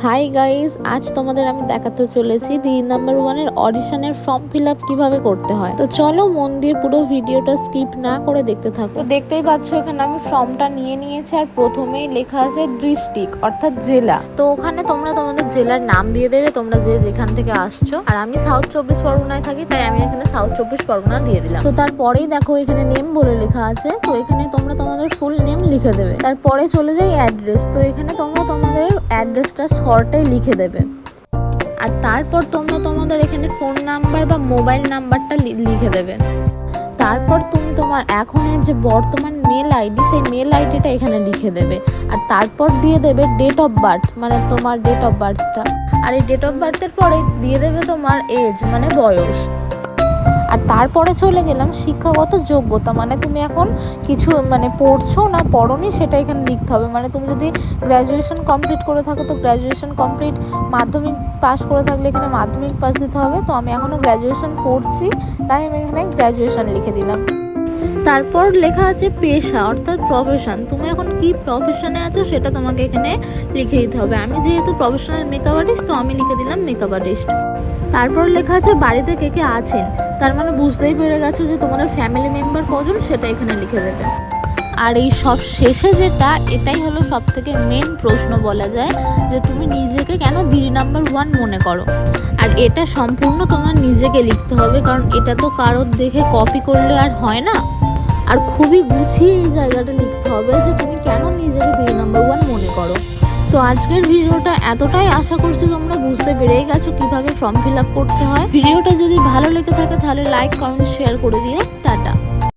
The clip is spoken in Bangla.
হাই গাইস, আজ তোমাদের আমি দেখাতে চলেছি নাম্বার 1 এর অডিশনের ফর্ম ফিল আপ কিভাবে করতে হয়। তো চলো মন দিয়ে পুরো ভিডিওটা স্কিপ না করে দেখতে থাকো। তো দেখতেই পাচ্ছ এখানে আমি ফর্মটা নিয়ে নিয়েছি আর প্রথমেই লেখা আছে ডিস্ট্রিক্ট অর্থাৎ জেলা। তো ওখানে তোমরা তোমাদের জেলার নাম দিয়ে দেবে, তোমরা যেখান থেকে আসছো। আর আমি সাউথ 24 পরগনায় থাকি, তাই আমি এখানে সাউথ 24 পরগনা দিয়ে দিলাম। তো তারপরেই দেখো এখানে নেম বলে লেখা আছে, তো এখানে তোমরা তোমাদের ফুল নেম লিখে দেবে। তারপরে চলে যাই অ্যাড্রেস, তো এখানে তোমরা তোমাদের অ্যাড্রেসটা শর্টে লিখে দেবে। আর তারপর তোমরা তোমাদের এখানে ফোন নাম্বার বা মোবাইল নাম্বারটা লিখে দেবে। তারপর তুমি তোমার এখনের যে বর্তমান মেল আইডি, সেই মেল আইডিটা এখানে লিখে দেবে। আর তারপর দিয়ে দেবে ডেট অফ বার্থ, মানে তোমার ডেট অফ বার্থটা। আর এই ডেট অফ বার্থের পরে দিয়ে দেবে তোমার এজ, মানে বয়স। আর তারপরে চলে গেলাম শিক্ষাগত যোগ্যতা, মানে তুমি এখন কিছু মানে পড়ছো না পড়োনি সেটা এখানে লিখতে হবে। মানে তুমি যদি গ্র্যাজুয়েশন কমপ্লিট করে থাকো তো গ্র্যাজুয়েশন কমপ্লিট, মাধ্যমিক পাস করে থাকলে এখানে মাধ্যমিক পাস দিতে হবে। তো আমি এখনও গ্র্যাজুয়েশন পড়ছি, তাই আমি এখানে গ্র্যাজুয়েশন লিখে দিলাম। তারপর লেখা আছে পেশা অর্থাৎ প্রফেশন, তুমি এখন কি প্রফেশনে আছো সেটা তোমাকে এখানে লিখে দিতে হবে। আমি যেহেতু প্রফেশনাল মেকআপ আর্টিস্ট, তো আমি লিখে দিলাম মেকআপ আর্টিস্ট। তারপর লেখা আছে বাড়িতে কে কে আছেন, তার মানে বুঝতেই পেরে গেছো যে তোমাদের ফ্যামিলি মেম্বার কজন, সেটা এখানে লিখে দেবে। আর এই সব শেষে যেটা, এটাই হলো সব থেকে মেন প্রশ্ন বলা যায়, যে তুমি নিজেকে কেন নাম্বার 1 মনে করো। আর এটা সম্পূর্ণ তোমার নিজেকে লিখতে হবে, কারণ এটা তো কারোর দেখে কপি করলে আর হয় না। আর খুবই গুছিয়ে এই জায়গাটা লিখতে হবে যে তুমি কেন নিজেকে নাম্বার 1 মনে করো। তো আজকের ভিডিওটা এতটাই, আশা করছি তোমরা বুঝতে পেরেই গেছো কিভাবে ফর্ম ফিল আপ করতে হয়। ভিডিওটা যদি ভালো লেগে থাকে তাহলে লাইক, কমেন্ট, শেয়ার করে দিও।